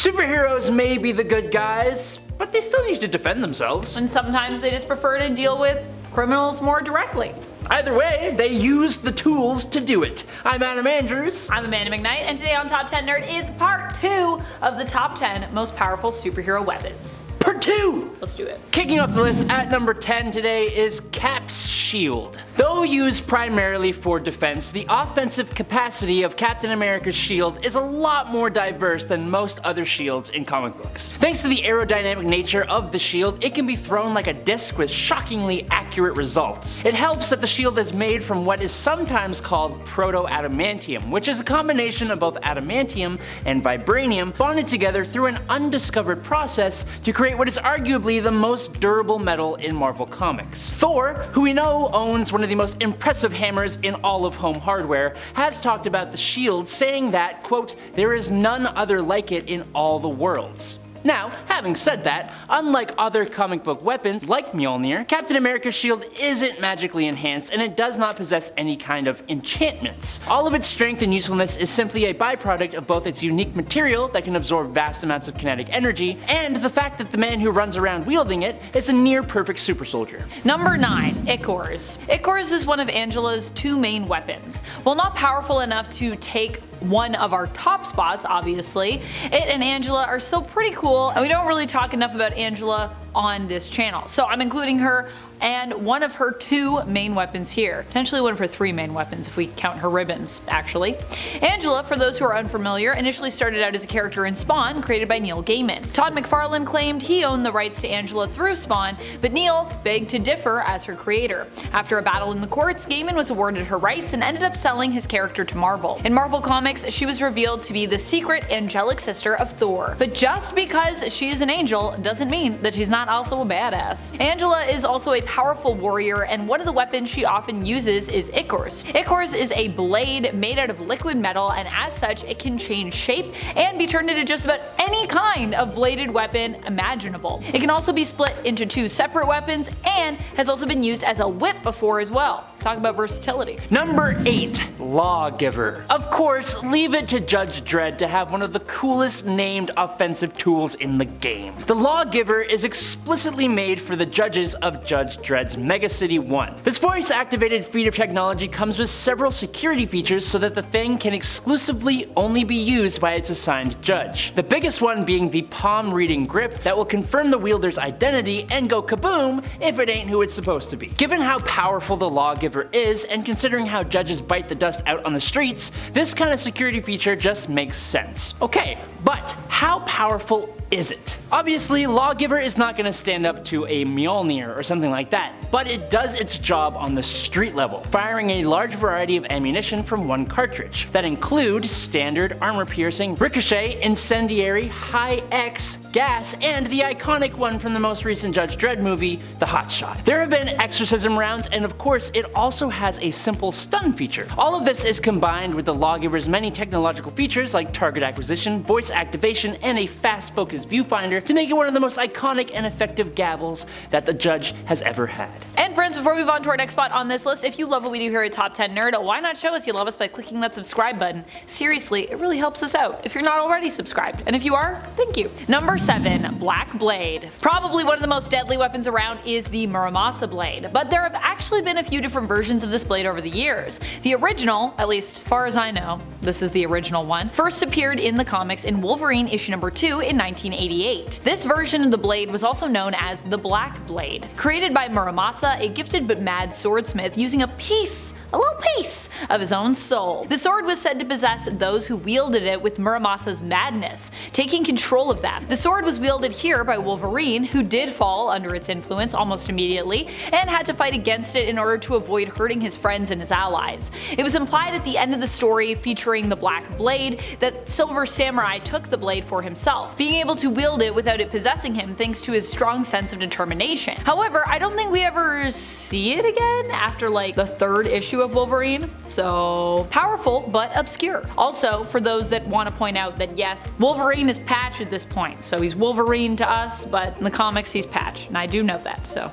Superheroes may be the good guys, but they still need to defend themselves. And sometimes they just prefer to deal with criminals more directly. Either way, they use the tools to do it. I'm Adam Andrews. I'm Amanda McKnight, and today on Top 10 Nerd is part 2 of the top 10 most powerful superhero weapons. Part 2! Let's do it. Kicking off the list at number 10 today is Cap's shield. Though used primarily for defense, the offensive capacity of Captain America's shield is a lot more diverse than most other shields in comic books. Thanks to the aerodynamic nature of the shield, it can be thrown like a disc with shockingly accurate results. It helps that the shield is made from what is sometimes called proto-adamantium, which is a combination of both adamantium and vibranium bonded together through an undiscovered process to create what is arguably the most durable metal in Marvel Comics. Thor, who we know owns one of the most impressive hammers in all of home hardware, has talked about the shield, saying that, quote, "there is none other like it in all the worlds." Now, having said that, unlike other comic book weapons like Mjolnir, Captain America's shield isn't magically enhanced and it does not possess any kind of enchantments. All of its strength and usefulness is simply a byproduct of both its unique material that can absorb vast amounts of kinetic energy and the fact that the man who runs around wielding it is a near perfect super soldier. Number 9. Ichors. Ichors is one of Angela's two main weapons. While not powerful enough to take one of our top spots, obviously, it and Angela are still pretty cool, and we don't really talk enough about Angela on this channel. So I'm including her and one of her two main weapons here. Potentially one of her three main weapons if we count her ribbons, actually. Angela, for those who are unfamiliar, initially started out as a character in Spawn, created by Neil Gaiman. Todd McFarlane claimed he owned the rights to Angela through Spawn, but Neil begged to differ as her creator. After a battle in the courts, Gaiman was awarded her rights and ended up selling his character to Marvel. In Marvel Comics, she was revealed to be the secret angelic sister of Thor. But just because she is an angel doesn't mean that she's not also a badass. Angela is also a powerful warrior, and one of the weapons she often uses is Ichors. Ichors is a blade made out of liquid metal, and as such it can change shape and be turned into just about any kind of bladed weapon imaginable. It can also be split into two separate weapons and has also been used as a whip before as well. Talk about versatility. Number 8. Lawgiver. Of course, leave it to Judge Dredd to have one of the coolest named offensive tools in the game. The Lawgiver is explicitly made for the judges of Judge Dredd's Mega City 1. This voice-activated feat of technology comes with several security features so that the thing can exclusively only be used by its assigned judge. The biggest one being the palm-reading grip that will confirm the wielder's identity and go kaboom if it ain't who it's supposed to be. Given how powerful the Lawgiver is, and considering how judges bite the dust out on the streets, this kind of security feature just makes sense. Okay, but how powerful is it? Obviously, Lawgiver is not going to stand up to a Mjolnir or something like that, but it does its job on the street level, firing a large variety of ammunition from one cartridge that include standard, armor-piercing, ricochet, incendiary, high-X, gas, and the iconic one from the most recent Judge Dredd movie, the Hot Shot. There have been exorcism rounds, and of course it also has a simple stun feature. All of this is combined with the Lawgiver's many technological features like target acquisition, voice activation, and a fast-focused viewfinder to make it one of the most iconic and effective gavels that the judge has ever had. And friends, before we move on to our next spot on this list, if you love what we do here at Top 10 Nerd, why not show us you love us by clicking that subscribe button? Seriously, it really helps us out if you're not already subscribed. And if you are, thank you. Number 7. Black Blade. Probably one of the most deadly weapons around is the Muramasa Blade, but there have actually been a few different versions of this blade over the years. The original, at least as far as I know, this is the original one, first appeared in the comics in Wolverine issue number 2 in 1988. This version of the blade was also known as the Black Blade. Created by Muramasa, a gifted but mad swordsmith using a little piece of his own soul. The sword was said to possess those who wielded it with Muramasa's madness, taking control of them. The sword was wielded here by Wolverine, who did fall under its influence almost immediately, and had to fight against it in order to avoid hurting his friends and his allies. It was implied at the end of the story featuring the Black Blade that Silver Samurai took the blade for himself, being able to wield it without it possessing him thanks to his strong sense of determination. However, I don't think we ever see it again after like the 3rd issue of Wolverine, so powerful but obscure. Also, for those that want to point out that yes, Wolverine is Patch at this point, so he's Wolverine to us, but in the comics he's Patch, and I do know that, so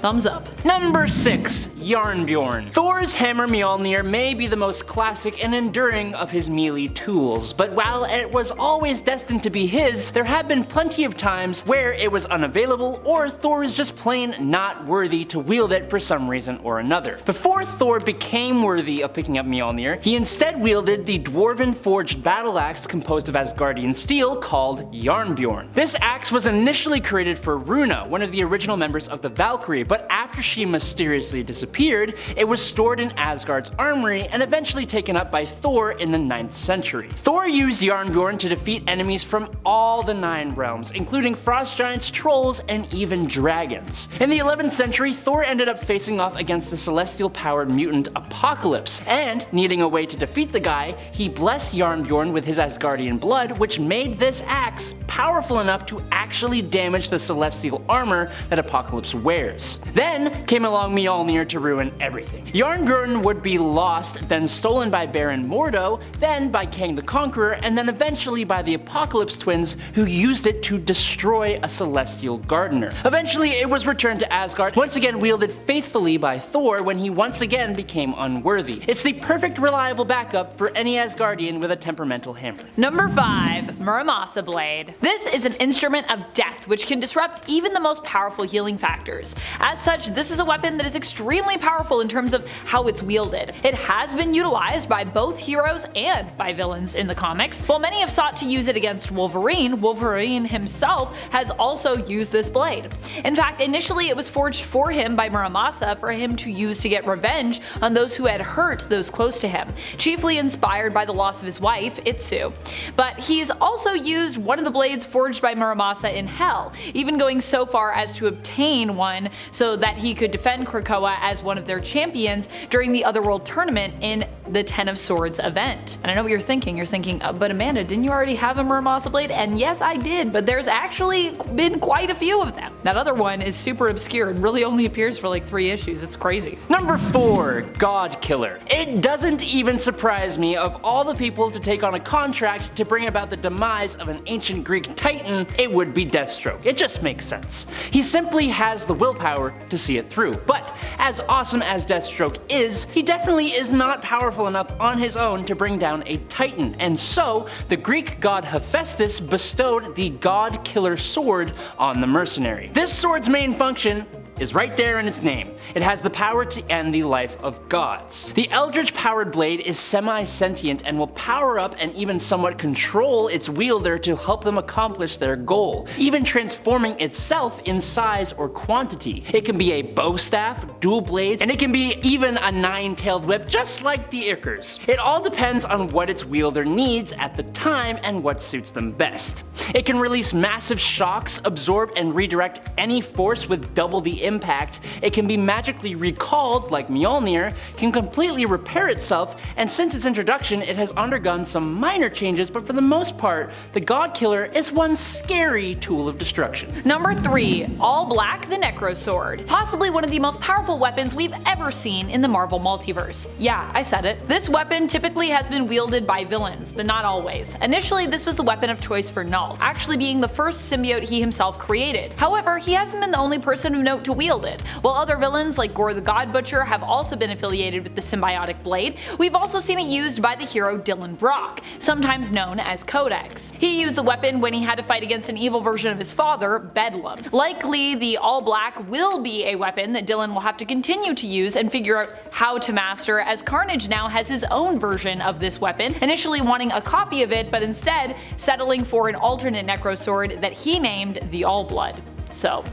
Thumbs up. Number 6. Jarnbjorn. Thor's hammer Mjolnir may be the most classic and enduring of his melee tools, but while it was always destined to be his, there have been plenty of times where it was unavailable or Thor is just plain not worthy to wield it for some reason or another. Before Thor became worthy of picking up Mjolnir, he instead wielded the dwarven forged battle axe composed of Asgardian steel called Jarnbjorn. This axe was initially created for Runa, one of the original members of the Valkyrie, but after she mysteriously disappeared, it was stored in Asgard's armory and eventually taken up by Thor in the 9th century. Thor used Jarnbjorn to defeat enemies from all the 9 realms, including frost giants, trolls, and even dragons. In the 11th century, Thor ended up facing off against the celestial-powered mutant Apocalypse, and needing a way to defeat the guy, he blessed Jarnbjorn with his Asgardian blood, which made this axe powerful enough to actually damage the celestial armor that Apocalypse wears. Then came along Mjolnir to ruin everything. Jarnbjorn would be lost, then stolen by Baron Mordo, then by Kang the Conqueror, and then eventually by the Apocalypse twins, who used it to destroy a celestial gardener. Eventually it was returned to Asgard, once again wielded faithfully by Thor when he once again became unworthy. It's the perfect reliable backup for any Asgardian with a temperamental hammer. Number 5. Muramasa Blade. This is an instrument of death which can disrupt even the most powerful healing factors. As such, this is a weapon that is extremely powerful in terms of how it's wielded. It has been utilized by both heroes and by villains in the comics. While many have sought to use it against Wolverine, Wolverine himself has also used this blade. In fact, initially it was forged for him by Muramasa for him to use to get revenge on those who had hurt those close to him, chiefly inspired by the loss of his wife, Itsu. But he's also used one of the blades forged by Muramasa in Hell, even going so far as to obtain one so that he could defend Krakoa as one of their champions during the Otherworld tournament in the Ten of Swords event. And I know what you're thinking. You're thinking, but Amanda, didn't you already have a Muramasa Blade? And yes, I did, but there's actually been quite a few of them. That other one is super obscure and really only appears for like 3 issues. It's crazy. Number 4. God Killer. It doesn't even surprise me, of all the people to take on a contract to bring about the demise of an ancient Greek titan, it would be Deathstroke. It just makes sense. He simply has the willpower to see it through. But as awesome as Deathstroke is, he definitely is not powerful enough on his own to bring down a titan, and so the Greek god Hephaestus bestowed the God Killer sword on the mercenary. This sword's main function is right there in its name. It has the power to end the life of gods. The Eldritch powered blade is semi-sentient and will power up and even somewhat control its wielder to help them accomplish their goal, even transforming itself in size or quantity. It can be a bow staff, dual blades, and it can be even a 9-tailed whip, just like the Ichors. It all depends on what its wielder needs at the time and what suits them best. It can release massive shocks, absorb and redirect any force with double the impact. It can be magically recalled like Mjolnir, can completely repair itself, and since its introduction it has undergone some minor changes, but for the most part, the God Killer is one scary tool of destruction. Number 3. All Black The Necrosword. Possibly one of the most powerful weapons we've ever seen in the Marvel multiverse. Yeah, I said it. This weapon typically has been wielded by villains, but not always. Initially, this was the weapon of choice for Null, actually being the first symbiote he himself created. However, he hasn't been the only person of note to wield it. While other villains like Gore the God Butcher have also been affiliated with the symbiotic blade, we've also seen it used by the hero Dylan Brock, sometimes known as Codex. He used the weapon when he had to fight against an evil version of his father, Bedlam. Likely, the All Black will be a weapon that Dylan will have to continue to use and figure out how to master, as Carnage now has his own version of this weapon, initially wanting a copy of it, but instead settling for an alternate Necrosword that he named the All Blood. So,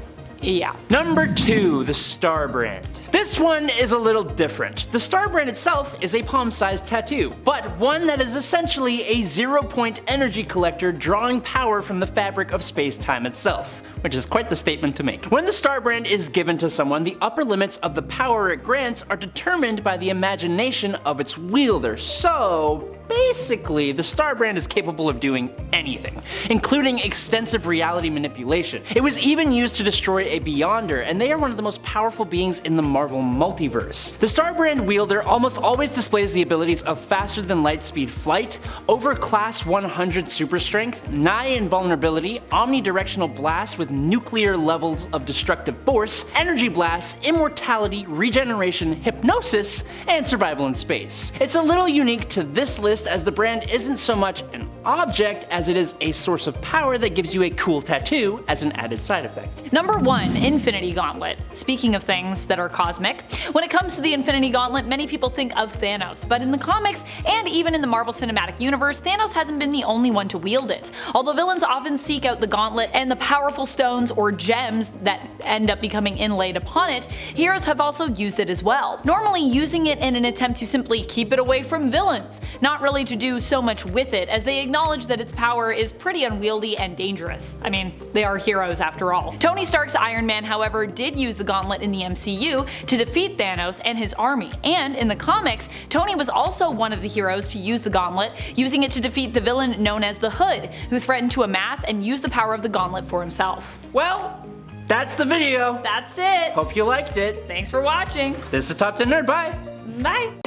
yeah. Number 2. The Starbrand. This one is a little different. The Starbrand itself is a palm-sized tattoo, but one that is essentially a 0-point energy collector drawing power from the fabric of space-time itself, which is quite the statement to make. When the Starbrand is given to someone, the upper limits of the power it grants are determined by the imagination of its wielder, so basically, the Starbrand is capable of doing anything, including extensive reality manipulation. It was even used to destroy a Beyonder, and they are one of the most powerful beings in the Marvel multiverse. The Starbrand wielder almost always displays the abilities of faster than light speed flight, over class 100 super strength, nigh invulnerability, omnidirectional blast with nuclear levels of destructive force, energy blast, immortality, regeneration, hypnosis, and survival in space. It's a little unique to this list as the brand isn't so much an object as it is a source of power that gives you a cool tattoo as an added side effect. Number 1. Infinity Gauntlet. Speaking of things that are cosmic, when it comes to the Infinity Gauntlet, many people think of Thanos, but in the comics and even in the Marvel Cinematic Universe, Thanos hasn't been the only one to wield it. Although villains often seek out the gauntlet and the powerful stones or gems that end up becoming inlaid upon it, heroes have also used it as well. Normally using it in an attempt to simply keep it away from villains, not really to do so much with it, as they acknowledge that its power is pretty unwieldy and dangerous. I mean, they are heroes after all. Tony Stark's Iron Man, however, did use the gauntlet in the MCU to defeat Thanos and his army, and in the comics, Tony was also one of the heroes to use the gauntlet, using it to defeat the villain known as the Hood, who threatened to amass and use the power of the gauntlet for himself. Well, that's the video. That's it! Hope you liked it. Thanks for watching! This is Top 10 Nerd, bye! Bye!